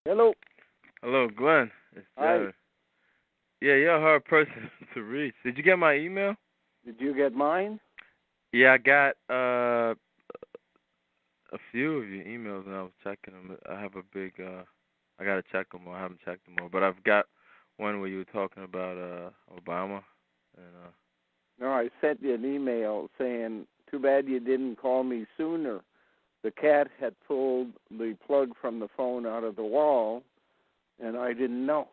Hello. Hello, Glenn. It's Hi. Jared. Yeah, you're a hard person to reach. Did you get my email? Did you get mine? Yeah, I got a few of your emails, and I was checking them. I have a big. I gotta check them all. I haven't checked them all, but I've got one where you were talking about Obama, and No, I sent you an email saying, too bad you didn't call me sooner. The cat had pulled the plug from the phone out of the wall, and I didn't know.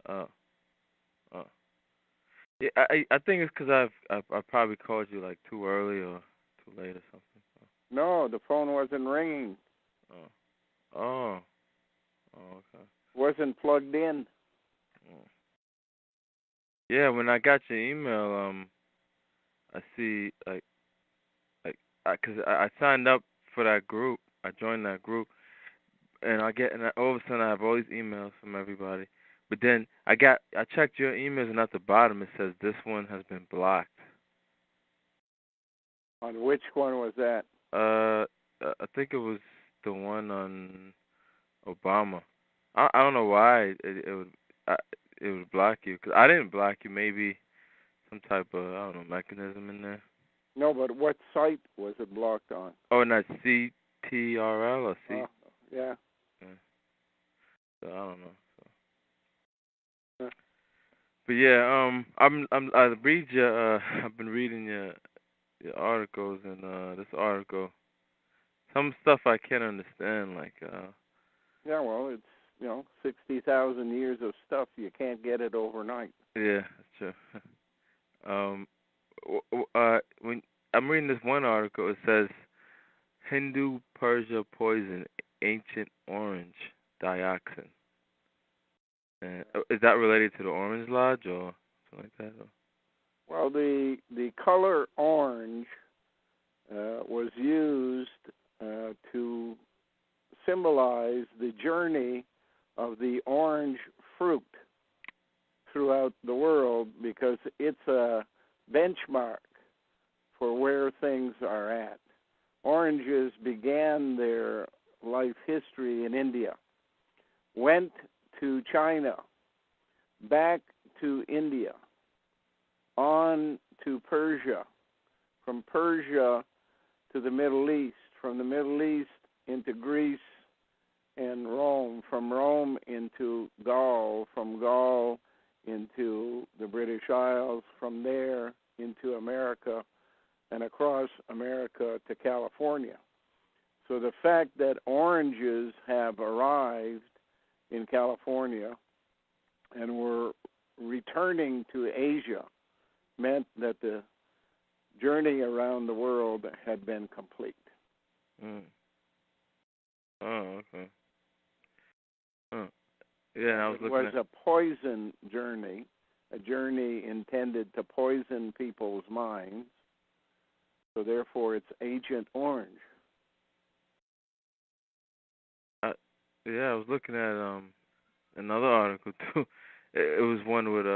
uh, uh. Yeah, I think it's 'cause I probably called you like too early or too late or something. No, the phone wasn't ringing. Oh, oh, oh, okay. Wasn't plugged in. Oh. Yeah, when I got your email, I see because I signed up for that group. I joined that group, and all of a sudden I have all these emails from everybody. But then I checked your emails, and at the bottom it says this one has been blocked. On which one was that? I think it was the one on Obama. I don't know why it would block you, because I didn't block you. Maybe some type of, I don't know, mechanism in there. No, but what site was it blocked on? Oh, and that's CTRL or C. Yeah. Yeah. So I don't know. Huh. But yeah, I read your I've been reading your articles, and this article, some stuff I can't understand, like Yeah, well, it's, 60,000 years of stuff. You can't get it overnight. yeah, that's true. When I'm reading this one article, it says Hindu Persia poison, ancient orange dioxin. And is that related to the Orange Lodge or something like that? Or? Well, the color orange was used to symbolize the journey of the orange fruit throughout the world, because it's a benchmark for where things are at. Oranges began their life history in India, went to China, back to India, on to Persia, from Persia to the Middle East, from the Middle East into Greece and Rome, from Rome into Gaul, from Gaul into the British Isles, from there into America, and across America to California. So the fact that oranges have arrived in California and were returning to Asia meant that the journey around the world had been complete. Mm. Oh, okay. Oh. Yeah, I was looking It was a poison journey, a journey intended to poison people's minds. So therefore, it's Agent Orange. Yeah, I was looking at another article too. It was one with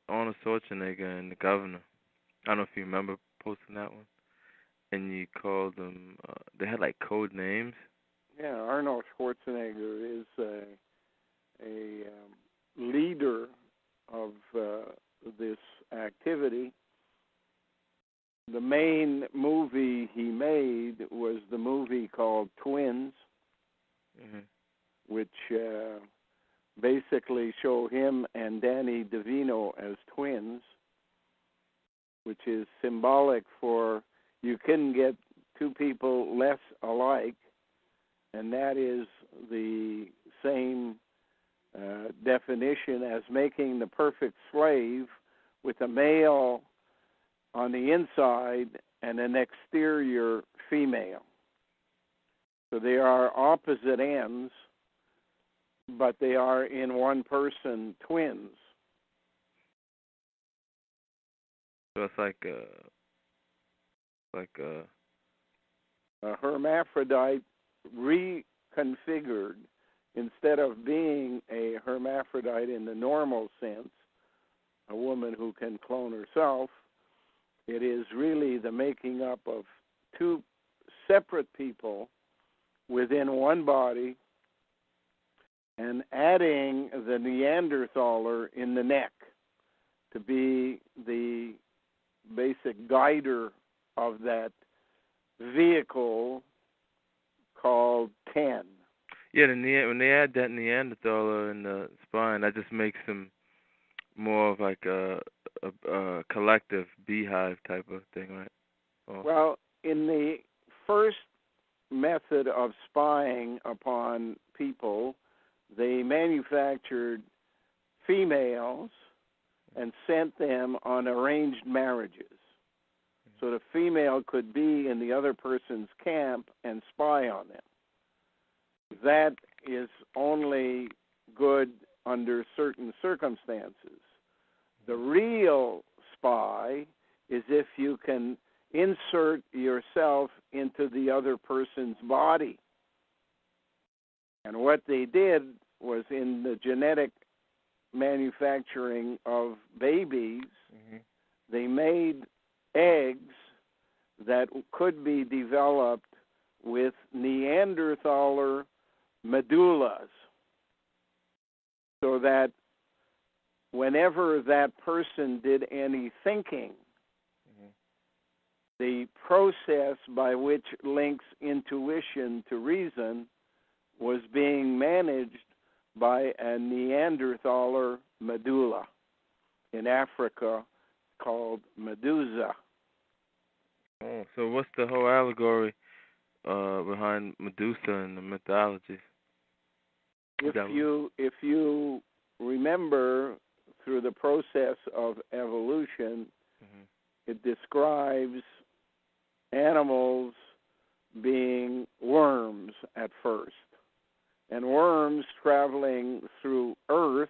Arnold Schwarzenegger and the governor. I don't know if you remember posting that one. And you called them. They had like code names. Yeah, Arnold Schwarzenegger is a leader of this activity. The main movie he made was the movie called Twins, which basically show him and Danny DeVito as twins, which is symbolic for you couldn't get two people less alike, and that is the same definition as making the perfect slave with a male on the inside and an exterior female. So they are opposite ends, but they are in one person twins. So it's like a hermaphrodite reconfigured. Instead of being a hermaphrodite in the normal sense, a woman who can clone herself, it is really the making up of two separate people within one body and adding the Neanderthaler in the neck to be the basic guider of that vehicle called 10. Yeah, when they add that Neanderthaler in the spine, that just makes him more of like a collective beehive type of thing, right? Oh. Well, in the first method of spying upon people, they manufactured females and sent them on arranged marriages. So the female could be in the other person's camp and spy on them. That is only good under certain circumstances. The real spy is if you can insert yourself into the other person's body. And what they did was, in the genetic manufacturing of babies, they made eggs that could be developed with Neanderthaler medullas, so that whenever that person did any thinking, the process by which links intuition to reason was being managed by a Neanderthaler medulla, in Africa called Medusa. Oh, so what's the whole allegory behind Medusa in the mythology? If you remember, through the process of evolution, it describes animals being worms at first. And worms traveling through earth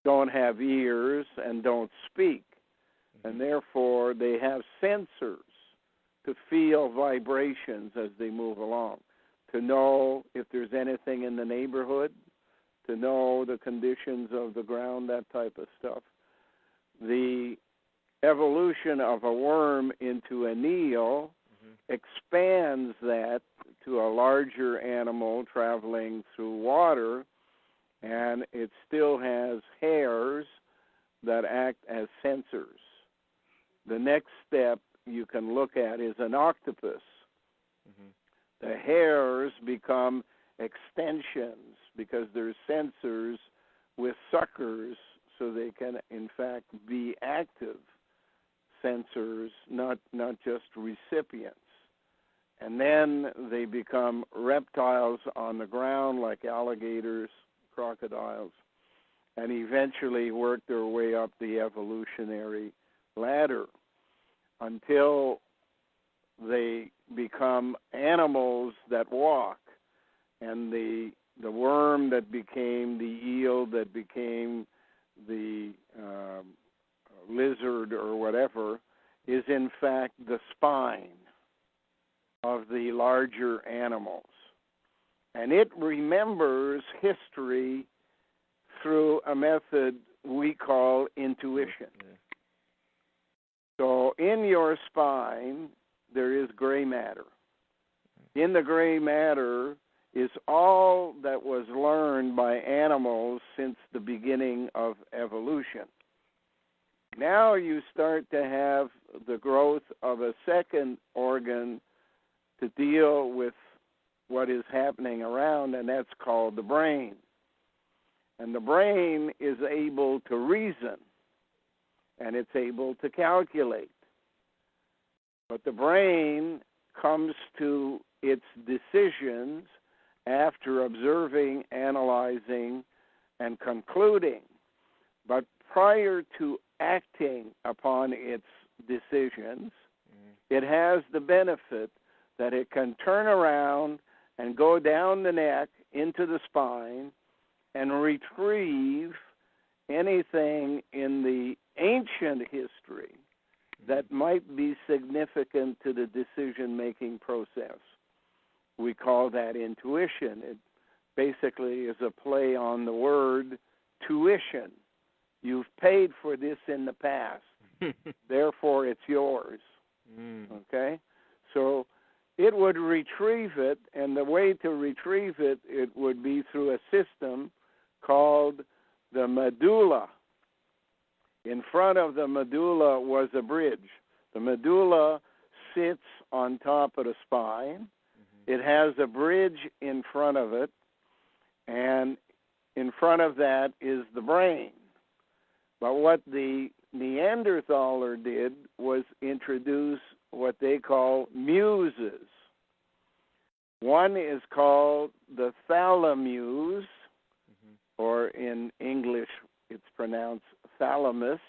don't have ears and don't speak. And therefore they have sensors to feel vibrations as they move along, to know if there's anything in the neighborhood, to know the conditions of the ground, that type of stuff. The evolution of a worm into an eel expands that to a larger animal traveling through water, and it still has hairs that act as sensors. The next step you can look at is an octopus. The hairs become extensions because they're sensors with suckers, so they can in fact be active sensors, not just recipients. And then they become reptiles on the ground like alligators, crocodiles, and eventually work their way up the evolutionary ladder until they become animals that walk. And the worm that became the eel, that became the lizard or whatever, is in fact the spine of the larger animals. And it remembers history through a method we call intuition. So in your spine, there is gray matter. In the gray matter is all that was learned by animals since the beginning of evolution. Now you start to have the growth of a second organ to deal with what is happening around, and that's called the brain. And the brain is able to reason, and it's able to calculate. But the brain comes to its decisions after observing, analyzing, and concluding. But prior to acting upon its decisions, it has the benefit that it can turn around and go down the neck into the spine and retrieve anything in the ancient history that might be significant to the decision-making process. We call that intuition. It basically is a play on the word tuition. You've paid for this in the past, therefore it's yours. Okay? So it would retrieve it, and the way to retrieve it, it would be through a system called the medulla. In front of the medulla was a bridge. The medulla sits on top of the spine. It has a bridge in front of it, and in front of that is the brain. But what the Neanderthaler did was introduce what they call muses. One is called the thalamus, or in English it's pronounced thalamus.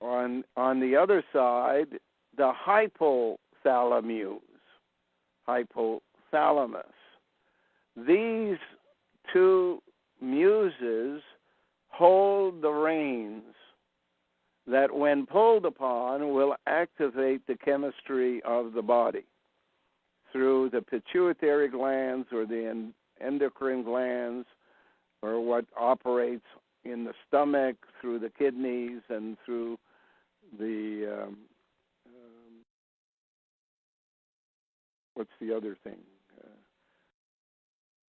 On the other side, the hypothalamus. These two muses hold the reins that, when pulled upon, will activate the chemistry of the body through the pituitary glands or the endocrine glands, or what operates in the stomach through the kidneys and through the what's the other thing?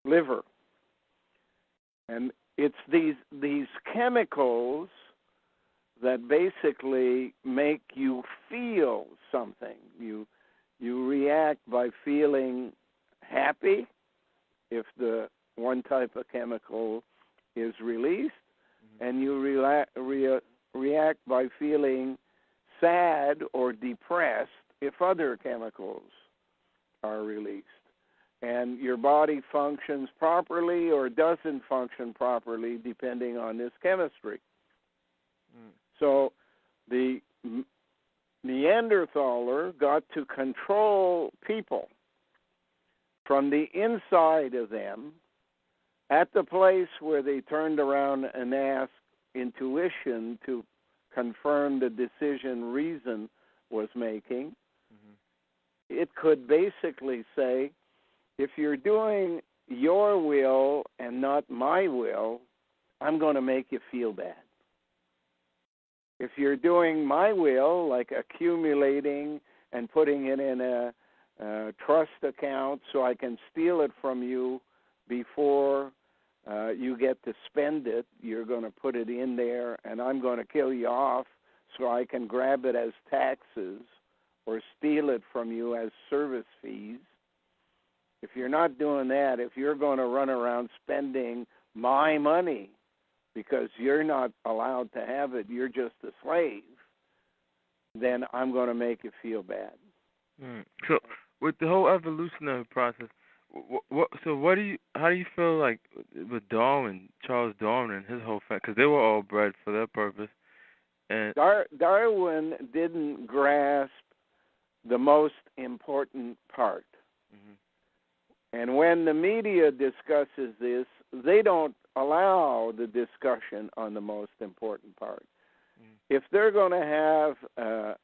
Liver. And it's these chemicals that basically make you feel something. You react by feeling happy if the one type of chemical is released, and you react by feeling sad or depressed if other chemicals are released. And your body functions properly or doesn't function properly depending on this chemistry. So the Neanderthaler got to control people from the inside of them at the place where they turned around and asked intuition to confirm the decision reason was making. It could basically say, if you're doing your will and not my will, I'm going to make you feel bad. If you're doing my will, like accumulating and putting it in a trust account so I can steal it from you before you get to spend it, you're going to put it in there, and I'm going to kill you off so I can grab it as taxes or steal it from you as service fees. If you're not doing that, if you're going to run around spending my money because you're not allowed to have it, you're just a slave, then I'm going to make you feel bad. So with the whole evolutionary process, how do you feel like with Darwin, Charles Darwin and his whole family, because they were all bred for their purpose, and Darwin didn't grasp the most important part. And when the media discusses this, they don't allow the discussion on the most important part. If they're going to have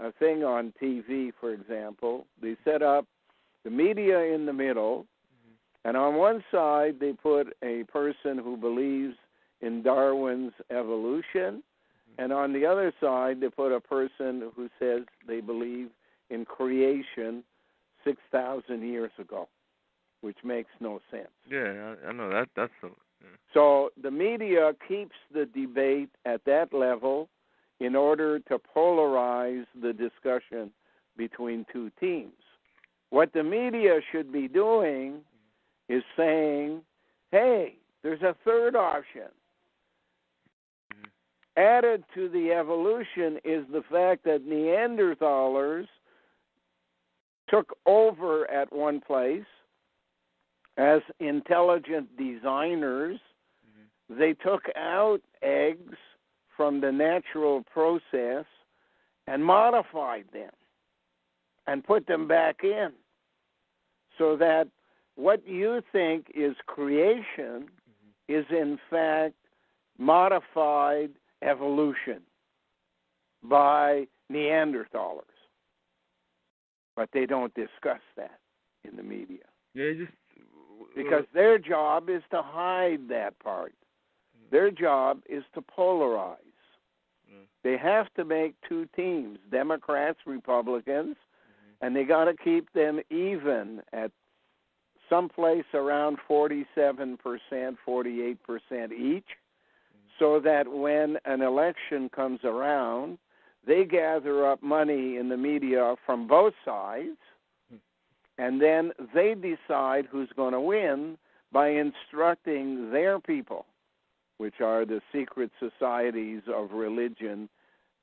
a thing on TV, for example, they set up the media in the middle, and on one side they put a person who believes in Darwin's evolution, and on the other side they put a person who says they believe in creation 6,000 years ago, which makes no sense. Yeah, I know that. That's so. Yeah. So the media keeps the debate at that level in order to polarize the discussion between two teams. What the media should be doing is saying, hey, there's a third option. Added to the evolution is the fact that Neanderthalers took over at one place as intelligent designers. They took out eggs from the natural process and modified them and put them back in, so that what you think is creation is in fact modified evolution by Neanderthalers. But they don't discuss that in the media. Yeah, because their job is to hide that part. Their job is to polarize. They have to make two teams, Democrats, Republicans, and they got to keep them even at someplace around 47%, 48% each, so that when an election comes around, they gather up money in the media from both sides, and then they decide who's going to win by instructing their people, which are the secret societies of religion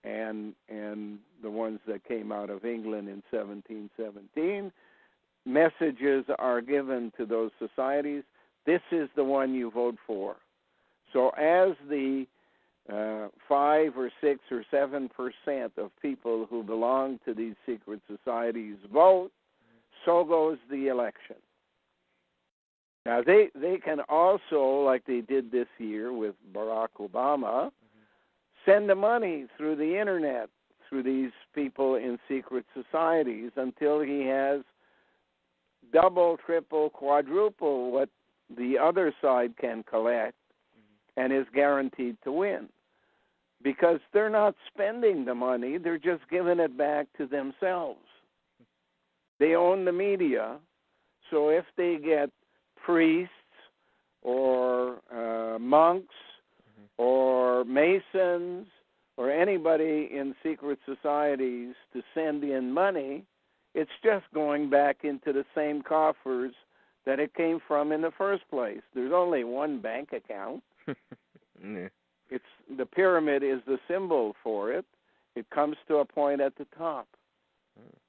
and the ones that came out of England in 1717. Messages are given to those societies. This is the one you vote for. So as the 5 or 6 or 7% of people who belong to these secret societies vote, so goes the election. Now, they can also, like they did this year with Barack Obama, send the money through the Internet, through these people in secret societies, until he has double, triple, quadruple what the other side can collect and is guaranteed to win. Because they're not spending the money, they're just giving it back to themselves. They own the media, so if they get priests or monks or masons or anybody in secret societies to send in money, it's just going back into the same coffers that it came from in the first place. There's only one bank account. Yeah. It's the pyramid is the symbol for it. It comes to a point at the top.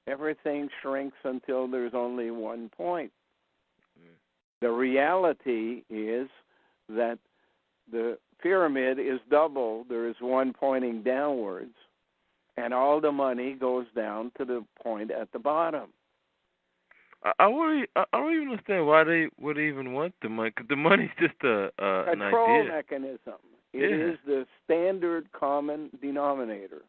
Everything shrinks until there's only one point. The reality is that the pyramid is double. There is one pointing downwards, and all the money goes down to the point at the bottom. I don't even understand why they would even want the money, because the money's just an control idea. mechanism. It is the standard common denominator.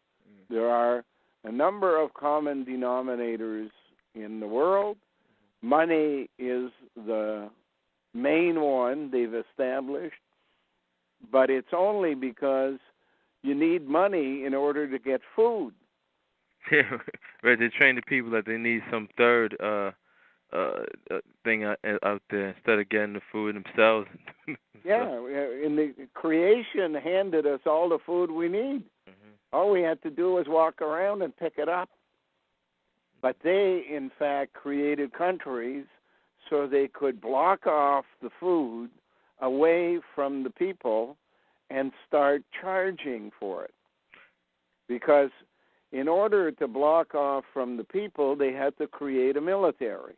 There are a number of common denominators in the world. Money is the main one they've established, but it's only because you need money in order to get food. Yeah, right. They train the people that they need some third thing out there instead of getting the food themselves. Yeah, in the creation handed us all the food we need. All we had to do was walk around and pick it up. But they, in fact, created countries so they could block off the food away from the people and start charging for it. Because in order to block off from the people, they had to create a military.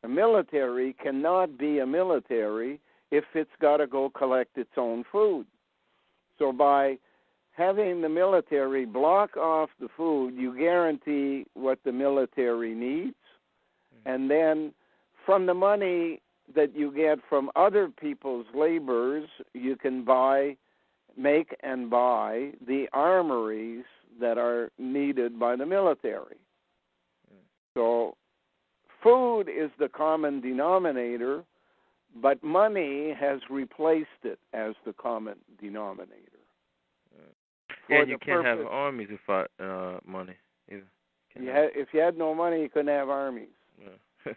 A military cannot be a military if it's got to go collect its own food. So by having the military block off the food, you guarantee what the military needs, and then from the money that you get from other people's labors, you can make and buy the armories that are needed by the military. So food is the common denominator, but money has replaced it as the common denominator. Yeah, and you can't have armies without money either. If you had no money, you couldn't have armies. Yeah.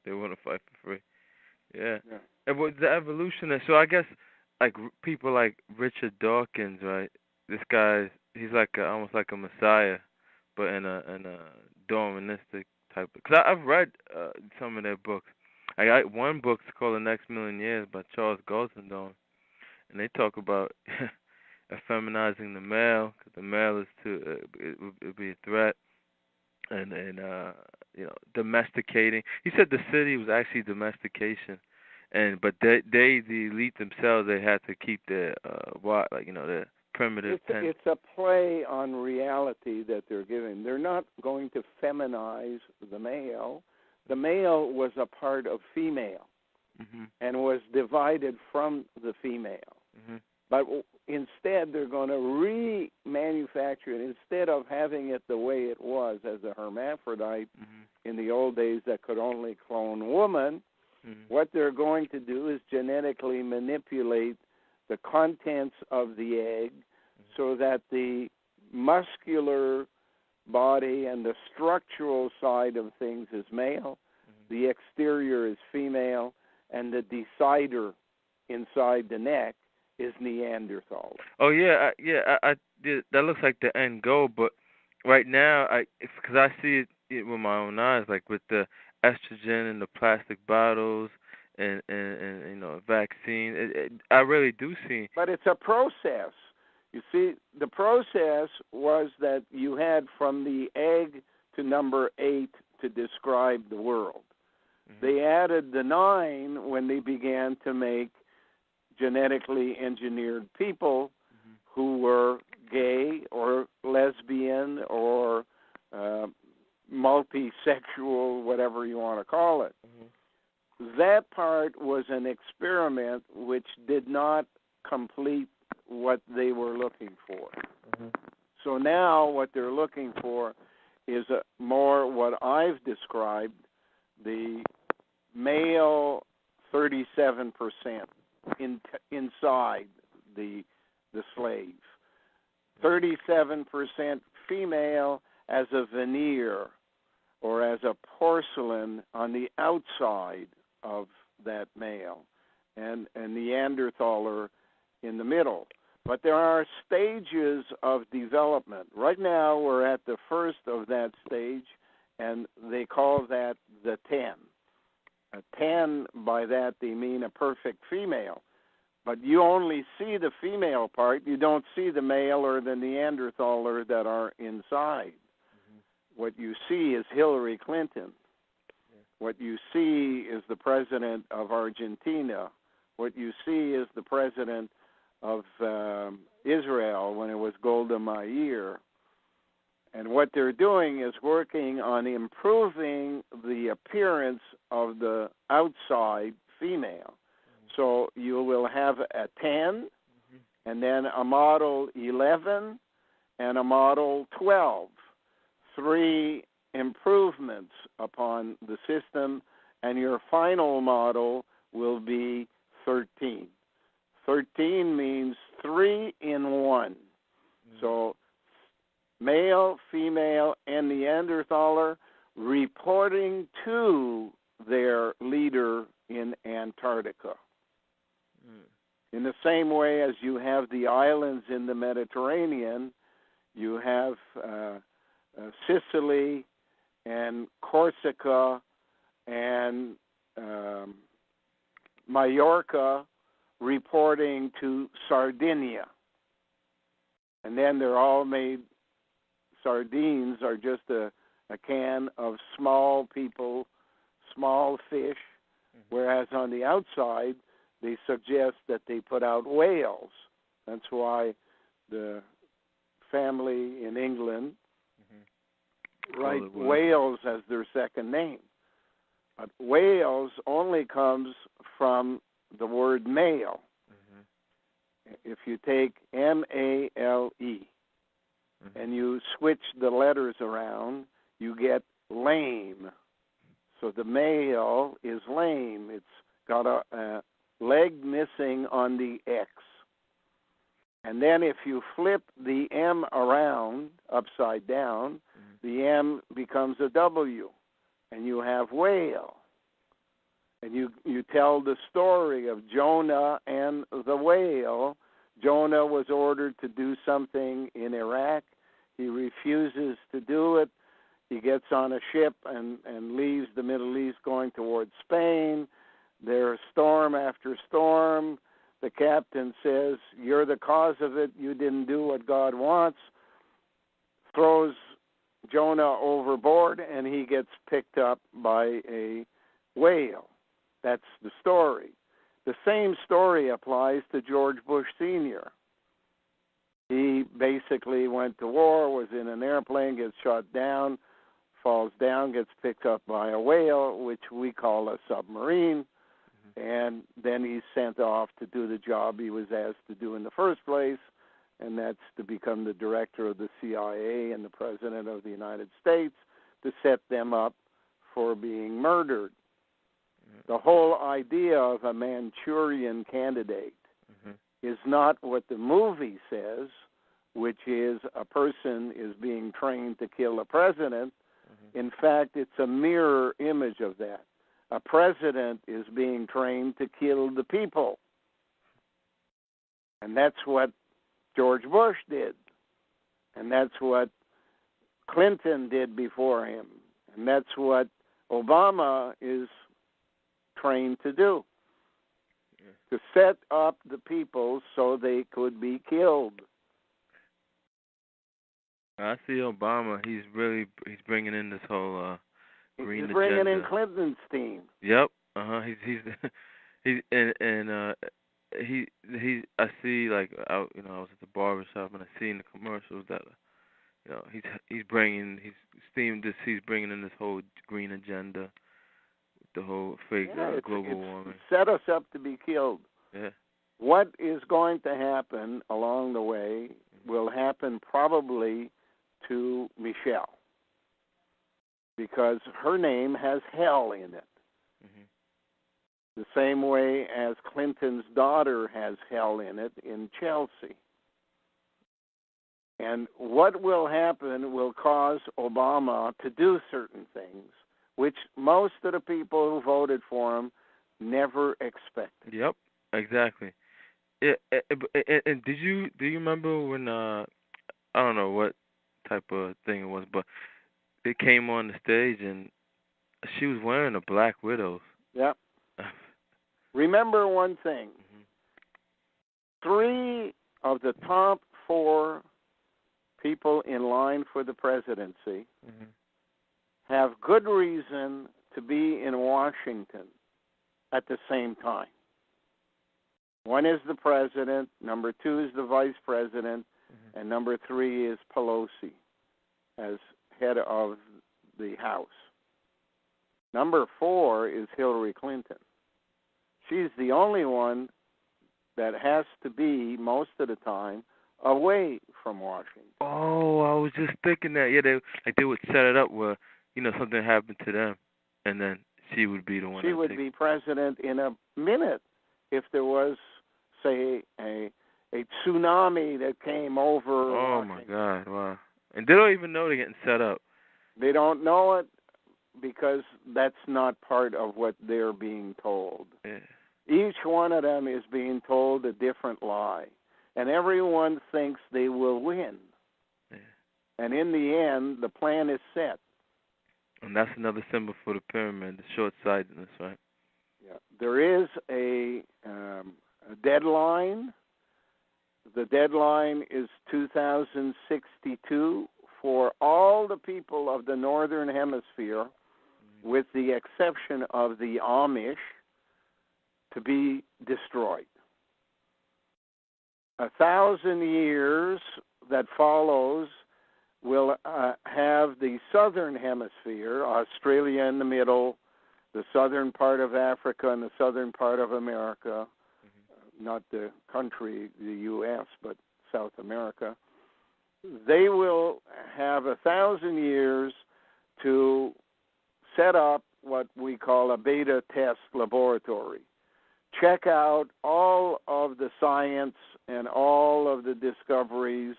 They want to fight for free. Yeah. And with the evolution, so I guess like people like Richard Dawkins, right? This guy, he's like almost like a messiah, but in a Darwinistic type. Because I've read some of their books. I got one book called The Next Million Years by Charles Goldston, and they talk about effeminizing the male, because the male is it would be a threat, and domesticating. He said the city was actually domestication, but the elite themselves, they had to keep their their primitive. It's a play on reality that they're giving. They're not going to feminize the male. The male was a part of female and was divided from the female. But instead, they're going to remanufacture it. Instead of having it the way it was as a hermaphrodite in the old days that could only clone woman, what they're going to do is genetically manipulate the contents of the egg so that the muscular body and the structural side of things is male, the exterior is female, and the decider inside the neck is Neanderthal. Oh yeah, I did. That looks like the end goal, but right now, because I see it with my own eyes, like with the estrogen and the plastic bottles and vaccine. I really do see. But it's a process. You see, the process was that you had from the egg to number 8 to describe the world. They added the 9 when they began to make genetically engineered people who were gay or lesbian or multisexual, whatever you want to call it. That part was an experiment which did not complete what they were looking for. So now what they're looking for is more what I've described, the male 37% inside the slave, 37% female as a veneer or as a porcelain on the outside of that male, and Neanderthaler in the middle. But there are stages of development. Right now we're at the first of that stage, and they call that the 10. A 10, by that they mean a perfect female. But you only see the female part. You don't see the male or the Neanderthaler that are inside. What you see is Hillary Clinton. What you see is the president of Argentina. What you see is the president of Israel when it was Golda Meir. And what they're doing is working on improving the appearance of the outside female. So you will have a 10, and then a model 11, and a model 12. 3 improvements upon the system, and your final model will be 13. 13 means 3 in 1. So male, female, and Neanderthaler reporting to their leader in Antarctica. In the same way as you have the islands in the Mediterranean, you have Sicily and Corsica and Mallorca reporting to Sardinia. And then they're all made, sardines are just a can of small people, small fish, whereas on the outside they suggest that they put out whales. That's why the family in England write Wales as their second name. But Wales only comes from the word male. If you take M-A-L-E and you switch the letters around, you get lame. So the male is lame. It's got a leg missing on the X. And then if you flip the M around, upside down, the M becomes a W, and you have whale. And you tell the story of Jonah and the whale. Jonah was ordered to do something in Iraq. He refuses to do it. He gets on a ship and leaves the Middle East going towards Spain. There's storm after storm. The captain says, "You're the cause of it. You didn't do what God wants." Throws Jonah overboard, and he gets picked up by a whale. That's the story. The same story applies to George Bush Sr. He basically went to war, was in an airplane, gets shot down, falls down, gets picked up by a whale, which we call a submarine, and then he's sent off to do the job he was asked to do in the first place, and that's to become the director of the CIA and the President of the United States, to set them up for being murdered. The whole idea of a Manchurian candidate is not what the movie says. which is a person is being trained to kill a president. In fact, it's a mirror image of that. A president is being trained to kill the people. And that's what George Bush did. And that's what Clinton did before him. And that's what Obama is trained to do. To set up the people so they could be killed. I see Obama. He's bringing in this whole green agenda. He's bringing in Clinton's team. Yep. He's I see, like, I was at the barber shop and I see in the commercials that he's bringing in this whole green agenda, the whole fake global warming. Set us up to be killed. Yeah. What is going to happen along the way will happen probably to Michelle, because her name has hell in it. The same way as Clinton's daughter has hell in it in Chelsea. And what will happen will cause Obama to do certain things, which most of the people who voted for him never expected. Yep, exactly. And do you remember when I don't know what type of thing it was, but it came on the stage and she was wearing a Black Widow's. Yep. Remember one thing. 3 of the top 4 people in line for the presidency have good reason to be in Washington at the same time. One is the president, number 2 is the vice president, and number 3 is Pelosi as head of the House. Number 4 is Hillary Clinton. She's the only one that has to be, most of the time, away from Washington. Oh, I was just thinking that. Yeah, they would set it up where, something happened to them, and then she would be the one. She would be president in a minute if there was, say, a tsunami that came over. Oh, Washington. My God, wow. And they don't even know they're getting set up. They don't know it because that's not part of what they're being told. Yeah. Each one of them is being told a different lie. And everyone thinks they will win. Yeah. And in the end, the plan is set. And that's another symbol for the pyramid, the short-sightedness, right? Yeah. There is a deadline. The deadline is 2062 for all the people of the Northern Hemisphere, with the exception of the Amish, to be destroyed. 1,000 years that follows will have the Southern Hemisphere, Australia in the middle, the southern part of Africa and the southern part of America, not the country, the U.S., but South America. They will have 1,000 years to set up what we call a beta test laboratory. Check out all of the science and all of the discoveries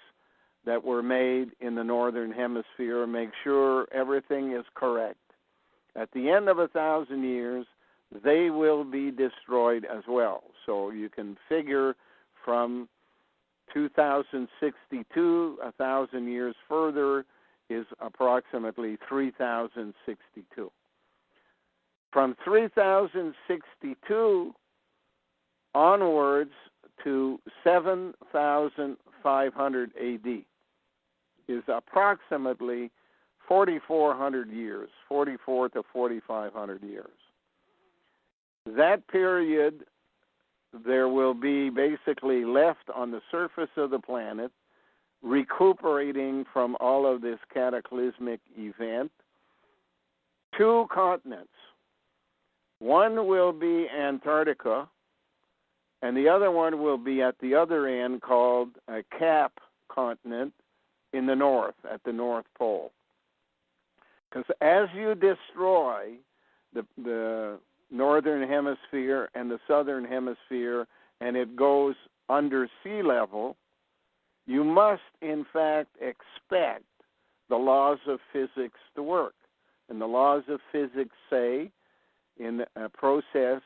that were made in the Northern Hemisphere. Make sure everything is correct. At the end of 1,000 years, they will be destroyed as well. So you can figure from 2062, 1,000 years further, is approximately 3062. From 3062 onwards to 7,500 AD is approximately 4,400 years, 4,400 to 4,500 years. That period, there will be basically left on the surface of the planet, recuperating from all of this cataclysmic event, 2 continents. One will be Antarctica, and the other one will be at the other end, called a Cap continent in the north, at the North Pole. Because as you destroy the northern hemisphere and the southern hemisphere, and it goes under sea level, you must, in fact, expect the laws of physics to work. And the laws of physics say, in a process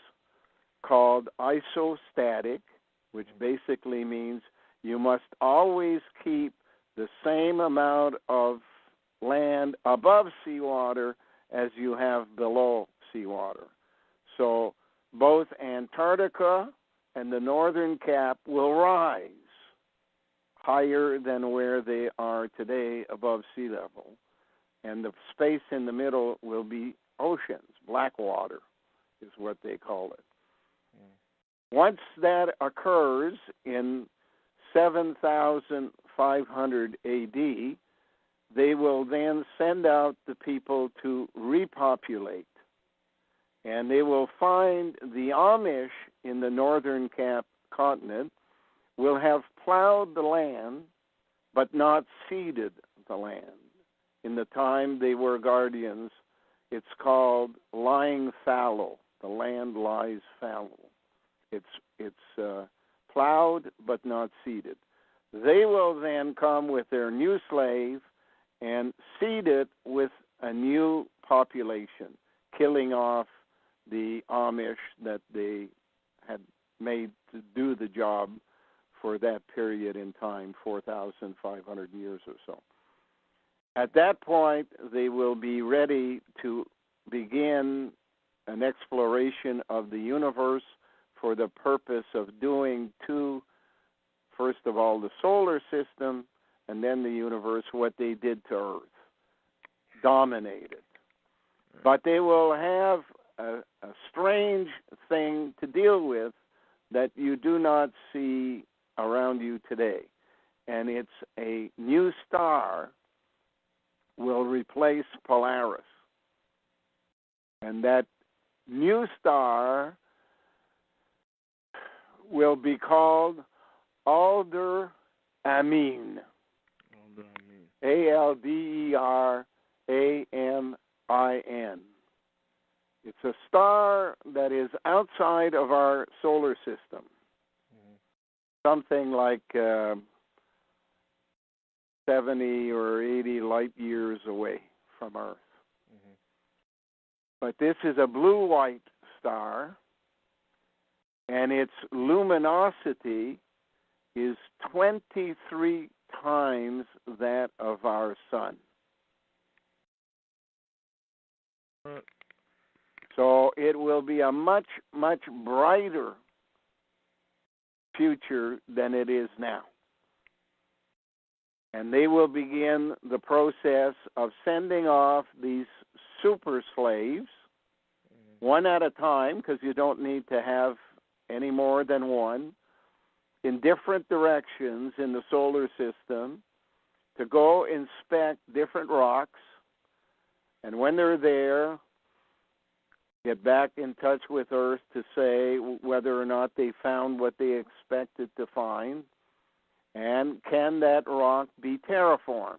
called isostatic, which basically means you must always keep the same amount of land above seawater as you have below seawater. So both Antarctica and the northern cap will rise higher than where they are today above sea level. And the space in the middle will be oceans. Black water is what they call it. Once that occurs in 7,500 AD, they will then send out the people to repopulate. And they will find the Amish in the northern cap continent will have plowed the land but not seeded the land. In the time they were guardians, it's called lying fallow. The land lies fallow. It's plowed but not seeded. They will then come with their new slave and seed it with a new population, killing off the Amish that they had made to do the job for that period in time, 4,500 years or so. At that point, they will be ready to begin an exploration of the universe for the purpose of doing to, first of all, the solar system, and then the universe, what they did to Earth. Dominated. But they will have a strange thing to deal with that you do not see around you today. And it's a new star will replace Polaris. And that new star will be called Alder Amin. AlderAmin. It's a star that is outside of our solar system. Something like 70 or 80 light years away from Earth. But this is a blue-white star, and its luminosity is 23 times that of our sun. So it will be a much, much brighter future than it is now. And they will begin the process of sending off these super slaves, one at a time, because you don't need to have any more than one, in different directions in the solar system to go inspect different rocks. And when they're there, get back in touch with Earth to say whether or not they found what they expected to find, and can that rock be terraformed?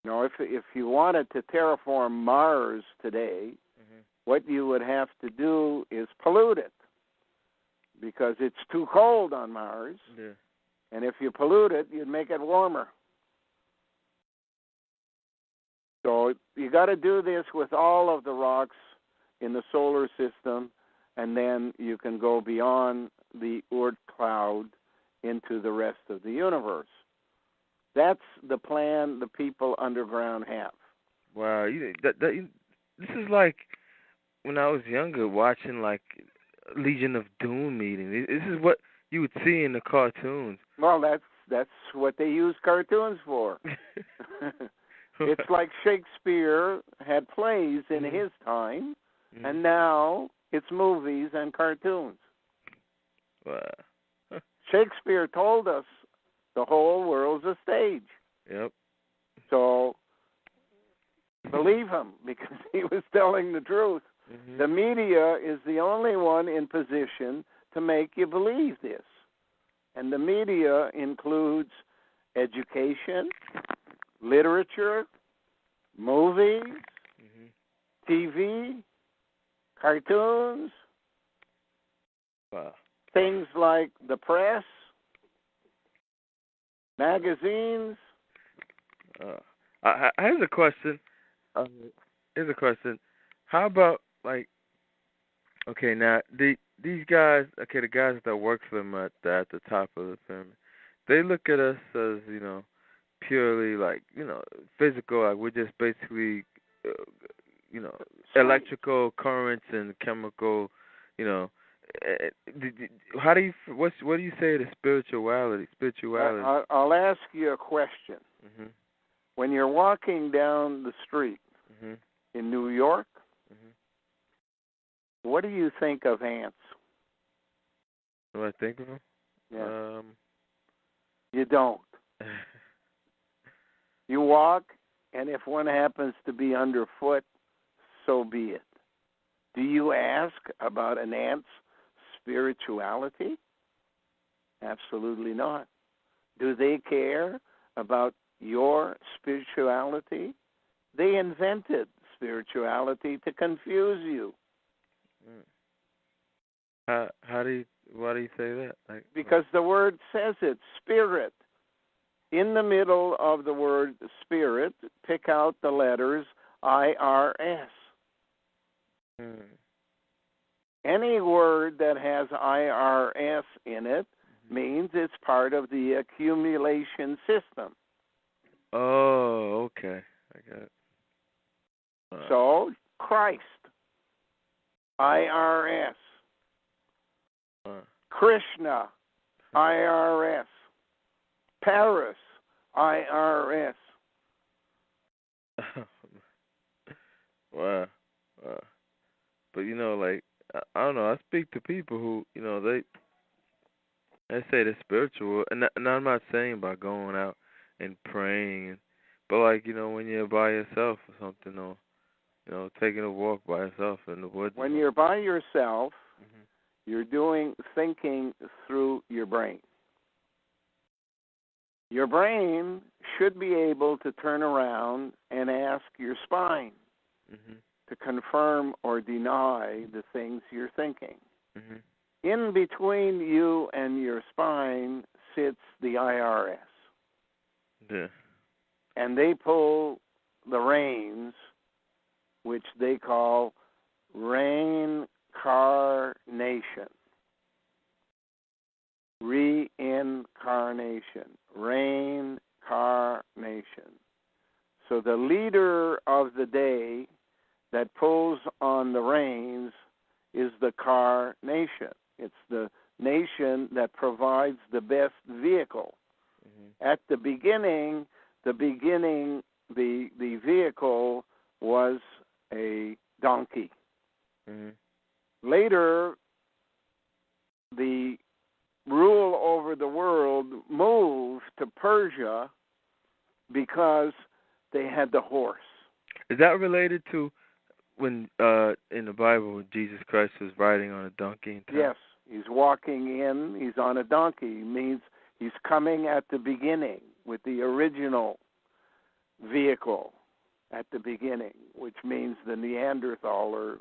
You know, if you wanted to terraform Mars today, what you would have to do is pollute it, because it's too cold on Mars. Yeah. And if you pollute it, you'd make it warmer. So you got to do this with all of the rocks in the solar system, and then you can go beyond the Oort cloud into the rest of the universe. That's the plan the people underground have. Wow, this is like when I was younger watching like Legion of Doom meeting. This is what you would see in the cartoons. Well, that's what they use cartoons for. It's like Shakespeare had plays in his time, and now it's movies and cartoons. Wow. Shakespeare told us the whole world's a stage. Yep. So believe him, because he was telling the truth. The media is the only one in position to make you believe this. And the media includes education, literature, movies, TV, cartoons, things like the press, Magazines? Here's a question. Here's a question. How about, like, okay, now these guys, okay, the guys that work for them at the top of the pyramid, they look at us as, purely, like, physical. Like, we're just basically, electrical currents and chemical, you know. How do you what do you say to spirituality? I'll ask you a question. Mhm. When you're walking down the street in New York, what do you think of ants? What do I think of them? Yeah. You don't. You walk, and if one happens to be underfoot, so be it. Do you ask about an ant's spirituality? Absolutely not. Do they care about your spirituality? They invented spirituality to confuse you. Why do you say that? Because the word says it, spirit. In the middle of the word spirit, pick out the letters IRS. Any word that has IRS in it means it's part of the accumulation system. Oh, okay. I got it. So, Christ, IRS. Krishna, IRS. Paris, IRS. Wow. But, like, I don't know. I speak to people who, they say they're spiritual. And I'm not saying by going out and praying. But, like, when you're by yourself or something, or, taking a walk by yourself in the woods. When you're by yourself, you're thinking through your brain. Your brain should be able to turn around and ask your spine to confirm or deny the things you're thinking. In between you and your spine sits the IRS. Yeah. And they pull the reins, which they call reincarnation. Reincarnation. So the leader of the day that pulls on the reins is the car nation. It's the nation that provides the best vehicle. At the beginning, the vehicle was a donkey. Later, the rule over the world moved to Persia because they had the horse. Is that related to when in the Bible Jesus Christ was riding on a donkey? Yes, he's walking in. He's on a donkey. It means he's coming at the beginning with the original vehicle at the beginning, which means the Neanderthaler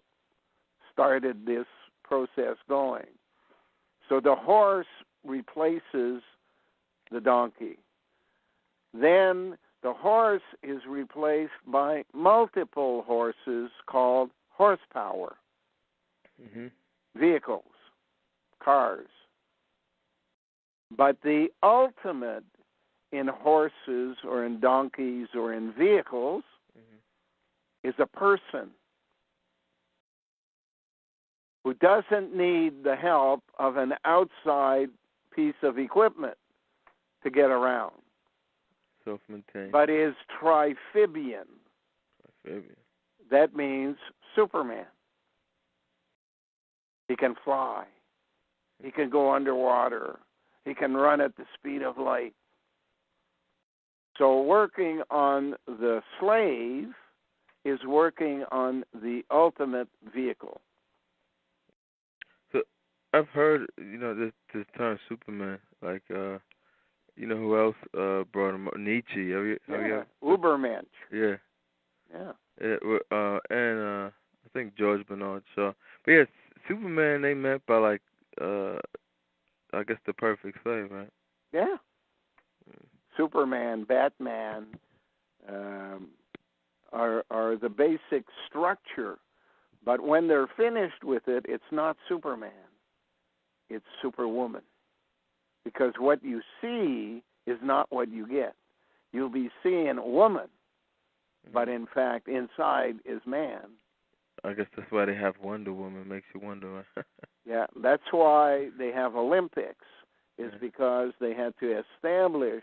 started this process going. So the horse replaces the donkey. Then the horse is replaced by multiple horses called horsepower. Vehicles, cars. But the ultimate in horses or in donkeys or in vehicles is a person who doesn't need the help of an outside piece of equipment to get around. Self-maintained. But is triphibian. That means Superman. He can fly. He can go underwater. He can run at the speed of light. So working on the slave is working on the ultimate vehicle. So I've heard, this term Superman, like, who else brought him up? Nietzsche. Ubermensch. Yeah. And I think George Bernard Shaw. But yeah, Superman they meant by, like, I guess the perfect slave, right? Yeah. Superman, Batman, are the basic structure. But when they're finished with it, it's not Superman. It's Superwoman. Because what you see is not what you get. You'll be seeing a woman, but in fact, inside is man. I guess that's why they have Wonder Woman. Makes you wonder. Yeah, that's why they have Olympics, is because they had to establish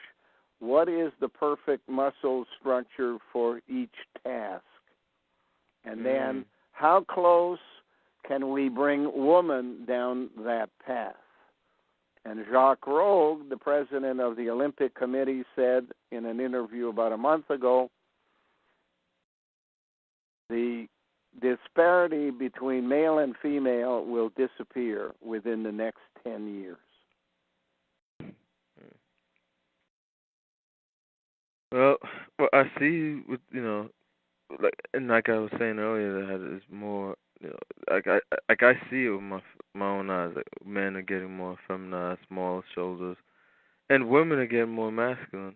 what is the perfect muscle structure for each task. And then how close can we bring woman down that path? And Jacques Rogue, the president of the Olympic Committee, said in an interview about a month ago, the disparity between male and female will disappear within the next 10 years. Well, I see with, like I was saying earlier, that is more, I see it with my own eyes. Like, men are getting more feminized, small shoulders, and women are getting more masculine.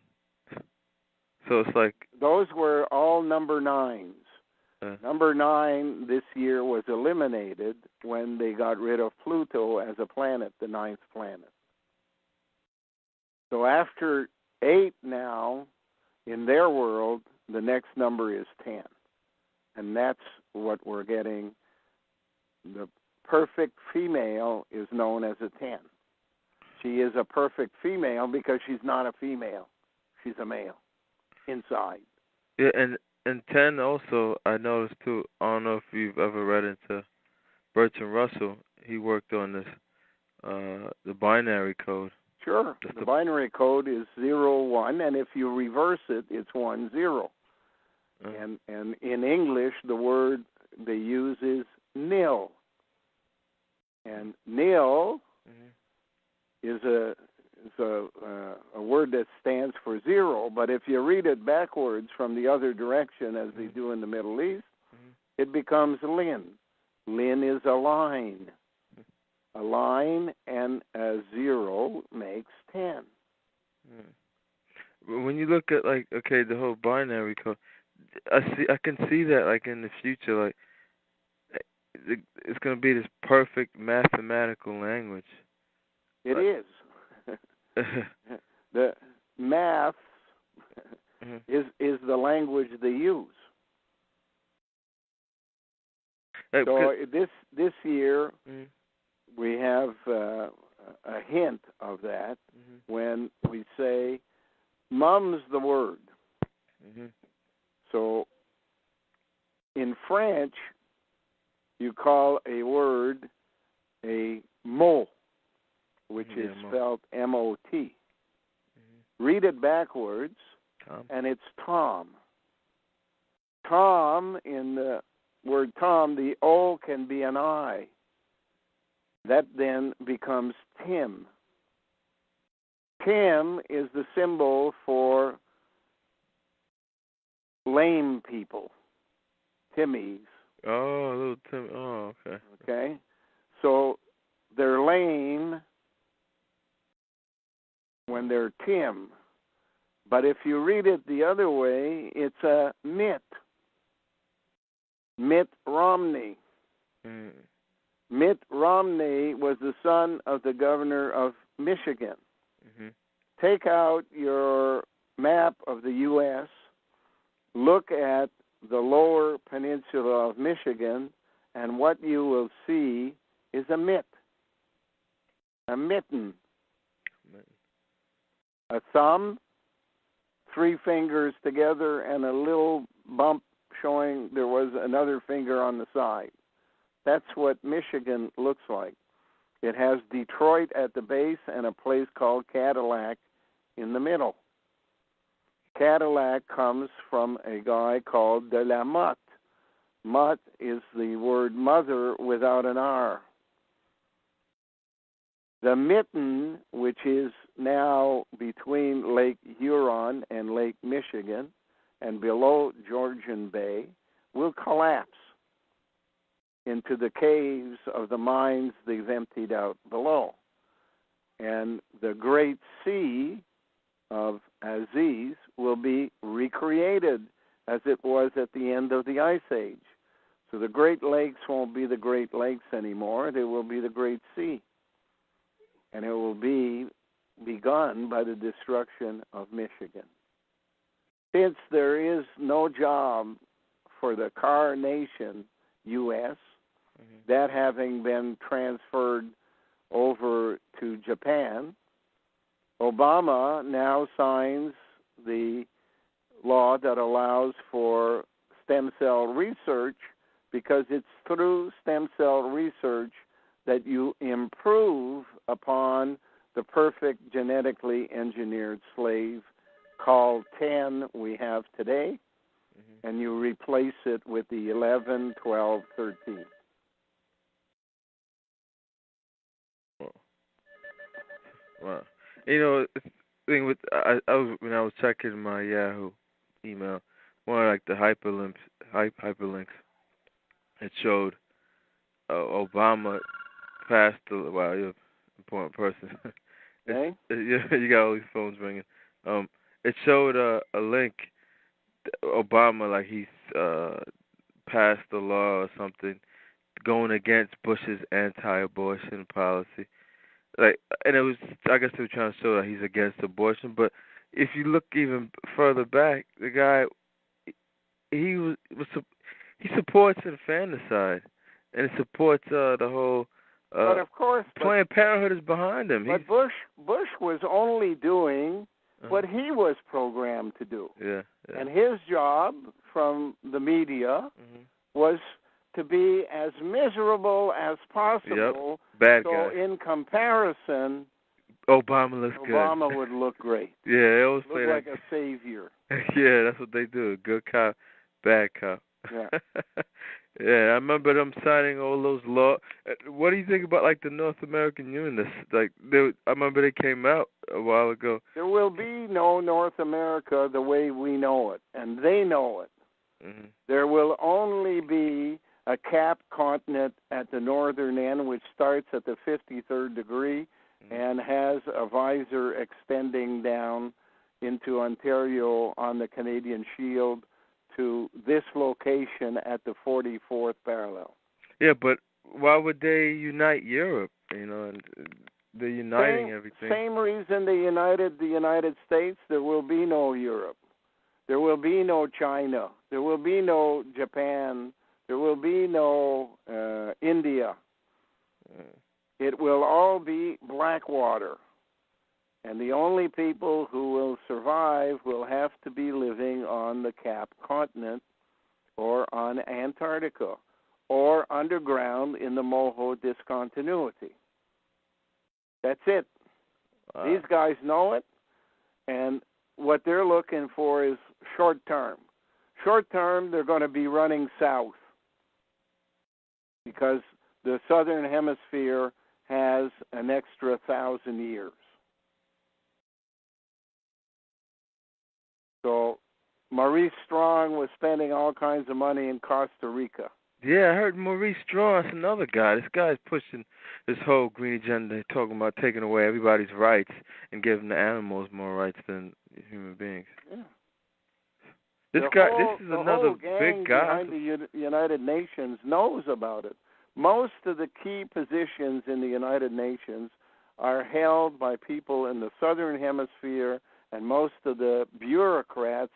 So it's like those were all number 9s. Number 9 this year was eliminated when they got rid of Pluto as a planet, the 9th planet. So after 8 now, in their world, the next number is 10. And that's what we're getting. The perfect female is known as a 10. She is a perfect female because she's not a female. She's a male inside. Yeah, and 10 also, I noticed too, I don't know if you've ever read into Bertrand Russell. He worked on this, the binary code. Sure. The binary code is 0-1, and if you reverse it, it's 1-0. And in English, the word they use is nil. And nil is a word that stands for 0, but if you read it backwards from the other direction, as they do in the Middle East, it becomes lin. Lin is a line. A line and a 0 makes 10. When you look at, like, okay, the whole binary code, I can see that, like, in the future, like, it's going to be this perfect mathematical language. It is. The math is the language they use. So this year we have a hint of that when we say, "Mum's the word." So in French, you call a word a mot, which is spelled M-O-T. Read it backwards, and it's Tom. Tom, in the word Tom, the O can be an I. That then becomes Tim. Tim is the symbol for lame people, Timmies. Oh, little Tim. Oh, okay. Okay? So they're lame when they're Tim. But if you read it the other way, it's a Mitt. Mitt Romney. Mitt Romney was the son of the governor of Michigan. Take out your map of the U.S., look at the lower peninsula of Michigan, and what you will see is a mitt, a mitten, a thumb, 3 fingers together, and a little bump showing there was another finger on the side. That's what Michigan looks like. It has Detroit at the base and a place called Cadillac in the middle. Cadillac comes from a guy called de la Motte. Motte is the word mother without an R. The mitten, which is now between Lake Huron and Lake Michigan and below Georgian Bay, will collapse into the caves of the mines they've emptied out below. And the Great Sea of Aziz will be recreated as it was at the end of the Ice Age. So the Great Lakes won't be the Great Lakes anymore. They will be the Great Sea. And it will be begun by the destruction of Michigan. Since there is no job for the Car Nation, U.S., that having been transferred over to Japan, Obama now signs the law that allows for stem cell research, because it's through stem cell research that you improve upon the perfect genetically engineered slave called 10 we have today, and you replace it with the 11, 12, 13. Wow. You know, the thing with I was when I was checking my Yahoo email, one of like the hyperlinks, it showed Obama passed the. Wow, you're an important person. Okay? You got all these phones ringing. It showed a link. Obama, like he's passed the law or something, going against Bush's anti-abortion policy. Like, and it was, I guess they were trying to show that he's against abortion. But if you look even further back, the guy, he supports infanticide, and he supports the whole. But of course, Planned Parenthood is behind him. But Bush was only doing what he was programmed to do. Yeah. And his job from the media was to be as miserable as possible. Yep. Bad so guy. In comparison, Obama looks good. Obama would look great. Yeah, they always play like that. A savior. Yeah, that's what they do. Good cop, bad cop. Yeah. Yeah, I remember them signing all those laws. What do you think about like the North American Unionists? Like, I remember they came out a while ago. There will be no North America the way we know it, and they know it. There will only be a capped continent at the northern end, which starts at the 53rd degree and has a visor extending down into Ontario on the Canadian Shield to this location at the 44th parallel. Yeah, but why would they unite Europe? You know, and they're uniting everything. Same reason they united the United States. There will be no Europe. There will be no China. There will be no Japan. There will be no India. It will all be Blackwater. And the only people who will survive will have to be living on the Cap Continent or on Antarctica or underground in the Moho discontinuity. That's it. Wow. These guys know it, and what they're looking for is short term. Short term, they're going to be running south because the southern hemisphere has an extra 1,000 years. So Maurice Strong was spending all kinds of money in Costa Rica. Yeah, I heard Maurice Strong. That's another guy. This guy's pushing this whole green agenda, talking about taking away everybody's rights and giving the animals more rights than human beings. Yeah. This is another big guy. The United Nations knows about it. Most of the key positions in the United Nations are held by people in the southern hemisphere, and most of the bureaucrats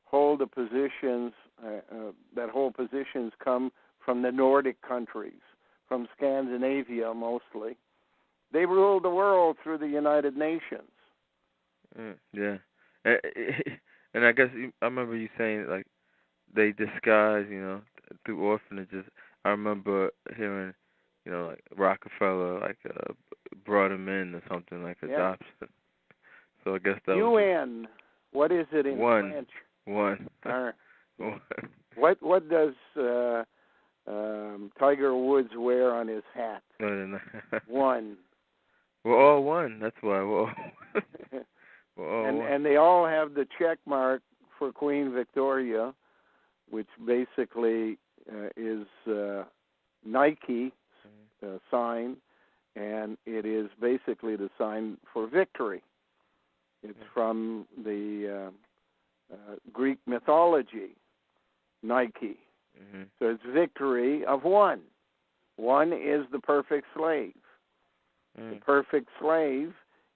hold the positions that hold positions come from the Nordic countries, from Scandinavia mostly. They rule the world through the United Nations. Yeah. And I guess I remember you saying, like, they disguise, through orphanages. I remember hearing, like Rockefeller, like, brought him in or something, like adoption. So I guess that UN. What is it in French? One. One. What does Tiger Woods wear on his hat? No. One. We're all one. That's why we're all one. And they all have the check mark for Queen Victoria, which basically is Nike sign, and it is basically the sign for victory. It's from the Greek mythology, Nike. Mm-hmm. So it's victory of one. One is the perfect slave. The perfect slave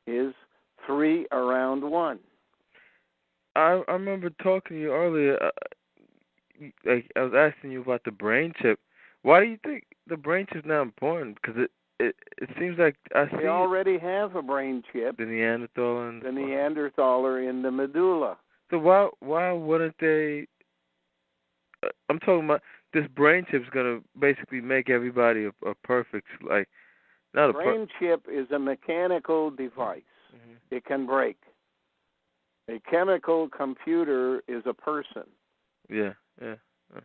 is 3 around 1. I remember talking to you earlier. Like I was asking you about the brain chip. Why do you think the brain chip is not important? Because it seems like they already have a brain chip. The Neanderthal and the Neanderthaler in the medulla. So why wouldn't they? I'm talking about this brain chip's gonna basically make everybody a perfect, like, not a brain chip is a mechanical device. Mm-hmm. It can break. A chemical computer is a person. Yeah.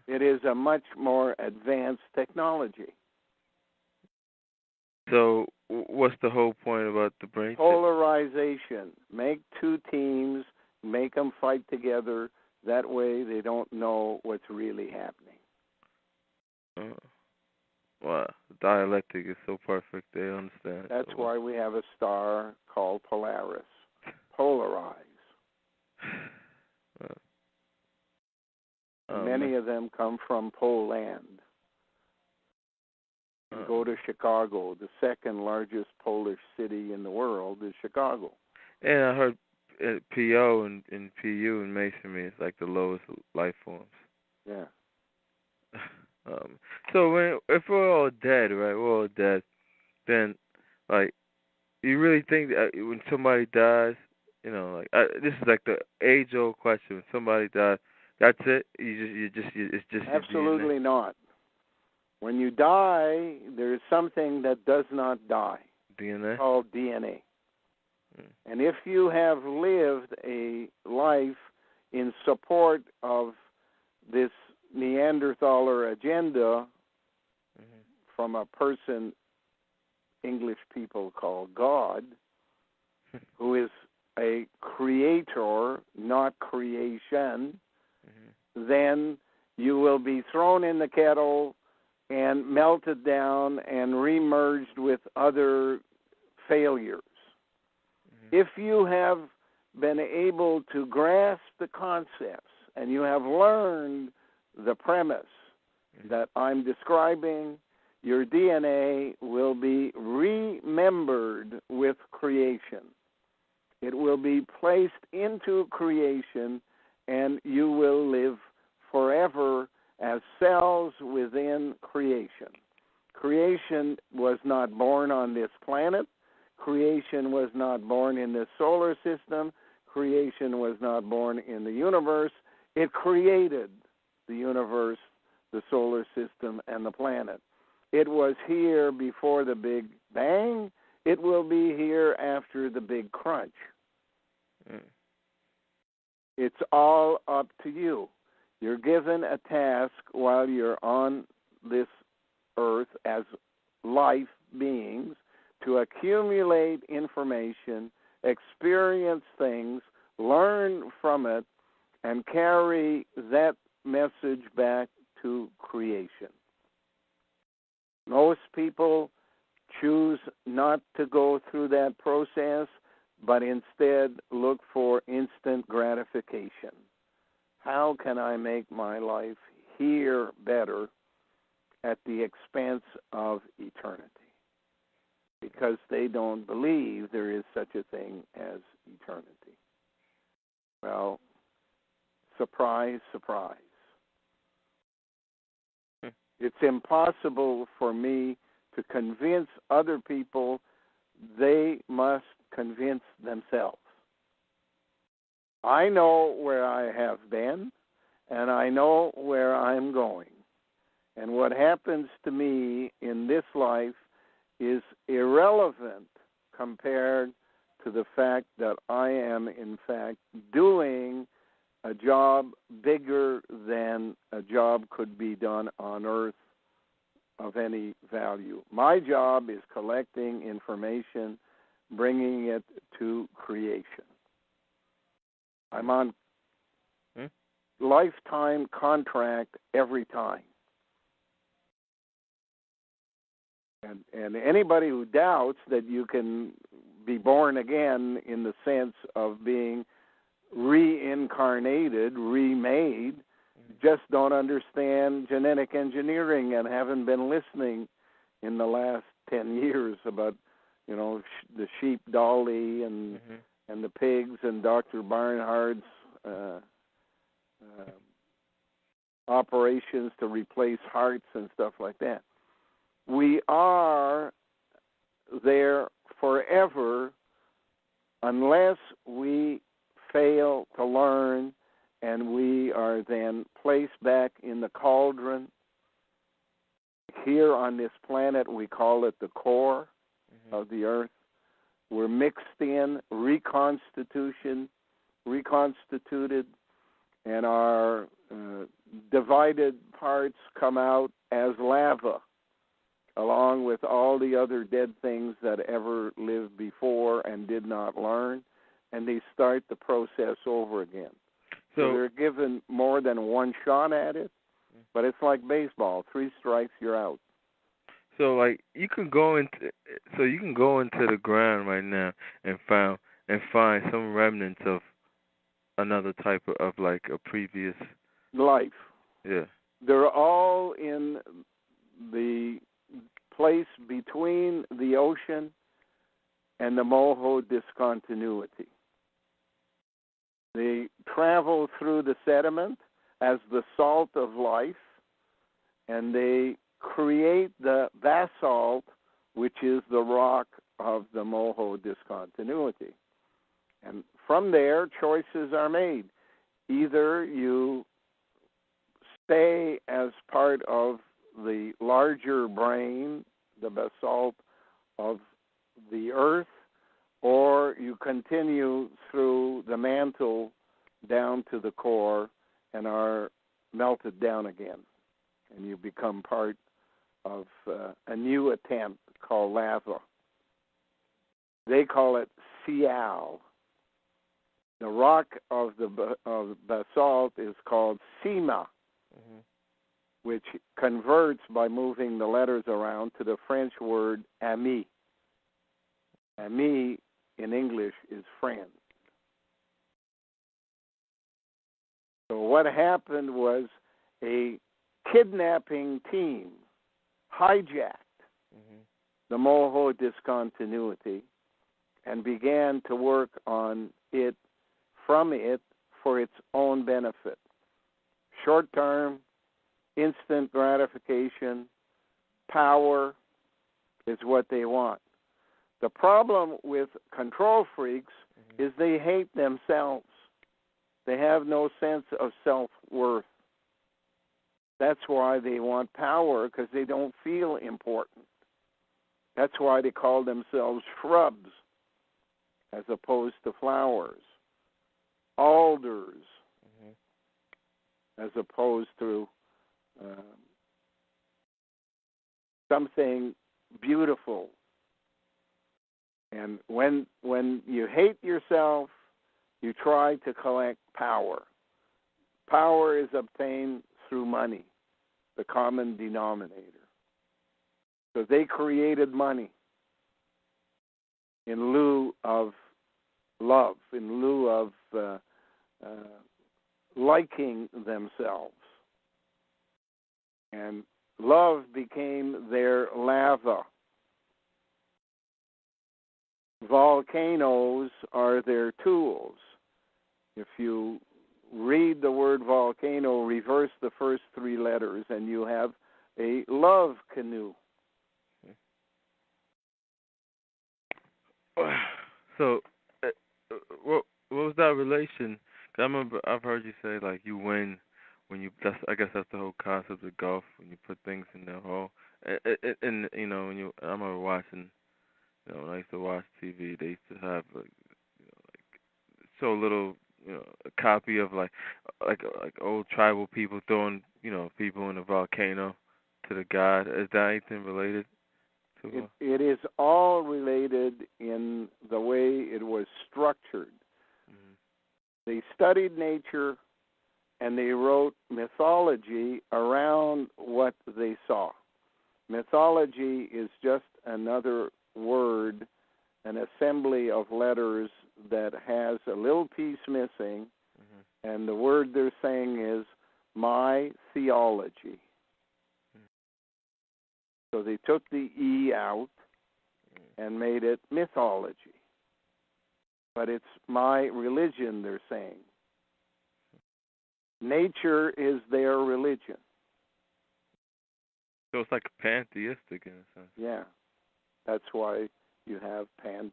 It is a much more advanced technology. So what's the whole point about the brain chip? Polarization. Make 2 teams, make them fight together. That way they don't know what's really happening. Wow. Dialectic is so perfect. They understand. That's why we have a star called Polaris. Polarize. Many of them come from Poland. Go to Chicago. The 2nd largest Polish city in the world is Chicago. And I heard PO and PU and Masonry is like the lowest life forms. Yeah. So if we're all dead, right? We're all dead. Then, like, you really think that when somebody dies, this is like the age-old question. When somebody dies, that's it. It's just absolutely not. When you die, there is something that does not die. DNA? Called DNA. And if you have lived a life in support of this Neanderthaler agenda from a person English people call God, who is a creator, not creation, then you will be thrown in the kettle and melted down and remerged with other failures. If you have been able to grasp the concepts and you have learned the premise that I'm describing, your DNA will be remembered with creation. It will be placed into creation, and you will live forever as cells within creation. Creation was not born on this planet. Creation was not born in the solar system. Creation was not born in the universe. It created the universe, the solar system, and the planet. It was here before the Big Bang. It will be here after the Big Crunch. It's all up to you. You're given a task while you're on this earth as life beings to accumulate information, experience things, learn from it, and carry that message back to creation. Most people choose not to go through that process, but instead look for instant gratification. How can I make my life here better at the expense of eternity? Because they don't believe there is such a thing as eternity. Well, surprise, surprise. It's impossible for me to convince other people. They must convince themselves. I know where I have been, and I know where I'm going. And what happens to me in this life is irrelevant compared to the fact that I am, in fact, doing a job bigger than a job could be done on Earth of any value. My job is collecting information, bringing it to creation. I'm on lifetime contract every time. And anybody who doubts that you can be born again in the sense of being reincarnated, remade, just don't understand genetic engineering and haven't been listening in the last 10 years about, the sheep Dolly and the pigs and Dr. Barnhart's operations to replace hearts and stuff like that. We are there forever unless we fail to learn, and we are then placed back in the cauldron. Here on this planet, we call it the core of the earth. We're mixed in, reconstituted, and our divided parts come out as lava, along with all the other dead things that ever lived before and did not learn, and they start the process over again. So they're given more than one shot at it, but it's like baseball. 3 strikes, you're out. So you can go into the ground right now and find some remnants of another type of like a previous life. Yeah. They're all in the place between the ocean and the Moho discontinuity. They travel through the sediment as the salt of life, and they create the basalt, which is the rock of the Moho discontinuity. And from there, choices are made. Either you stay as part of the larger brain, the basalt of the earth, or you continue through the mantle down to the core and are melted down again. And you become part of a new attempt called lava. They call it Sial. The rock of the basalt is called Sima, which converts by moving the letters around to the French word ami. Ami in English is friend. So what happened was a kidnapping team hijacked the Moho discontinuity and began to work on it, from it, for its own benefit. Short-term, instant gratification, power is what they want. The problem with control freaks is they hate themselves. They have no sense of self-worth. That's why they want power, because they don't feel important. That's why they call themselves shrubs as opposed to flowers, alders as opposed to something beautiful. And when you hate yourself, you try to collect power. Power is obtained through money, the common denominator. So they created money in lieu of love, in lieu of liking themselves. And love became their lava. Volcanoes are their tools. If you read the word volcano, reverse the first 3 letters, and you have a love canoe. So, what was that relation? 'Cause I remember I've heard you say like you win when you. I guess that's the whole concept of golf, when you put things in their hole. And when I remember watching. When I used to watch TV, they used to have like so little, a copy of like old tribal people throwing, people in a volcano to the god. Is that anything related to? It is all related in the way it was structured. They studied nature and they wrote mythology around what they saw. Mythology is just another word an assembly of letters that has a little piece missing, and the word they're saying is my theology. So they took the E out and made it mythology. But it's my religion, they're saying. Nature is their religion. So it's like pantheistic in a sense. Yeah. That's why you have Pan.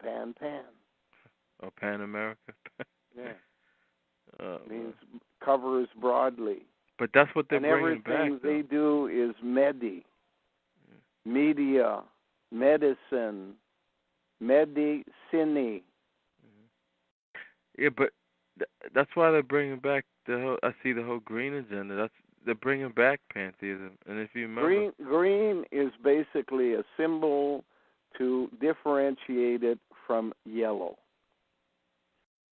Or Pan America. Yeah. It means covers broadly. But that's what they're and bringing back. And everything they do is media, medicine, medicine. Yeah, but that's why they're bringing back I see the whole green agenda. They're bringing back pantheism. And if you remember, green is basically a symbol to differentiate it from yellow.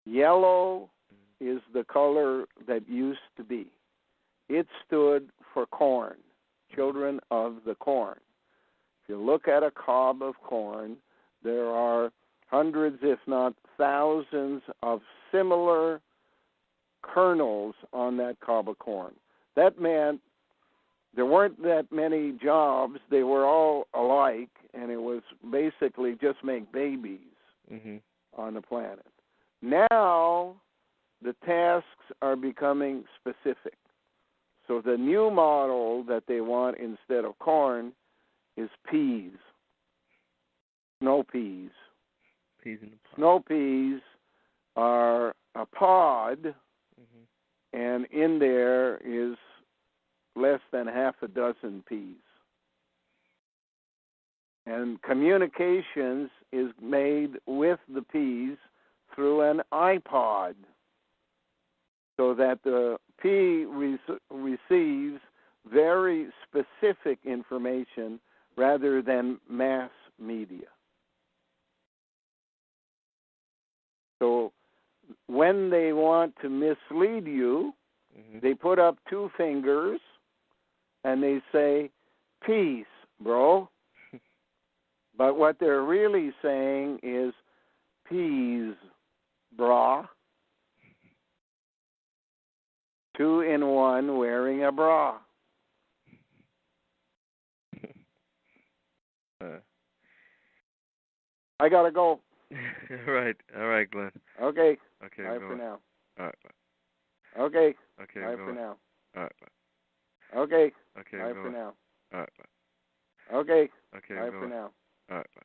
Yellow is the color that used to be. It stood for corn, children of the corn. If you look at a cob of corn, there are hundreds, if not thousands, of similar kernels on that cob of corn. That meant there weren't that many jobs. They were all alike, and it was basically just make babies on the planet. Now, the tasks are becoming specific. So the new model that they want instead of corn is peas, snow peas. Peas in the pod. Snow peas are a pod, and in there is less than half a dozen peas. And communications is made with the peas through an iPod, so that the pea receives very specific information rather than mass media. So when they want to mislead you, they put up two fingers and they say, peace, bro. But what they're really saying is, peas, brah. 2 in 1 wearing a bra. I gotta go. All right, Glenn. Okay. Okay. Bye for now. All right. Bye. Okay. Okay. Bye for now. All right. Bye. Okay. Okay. Bye for now. All right. Bye. Okay. Okay. Bye for now. All right. Bye.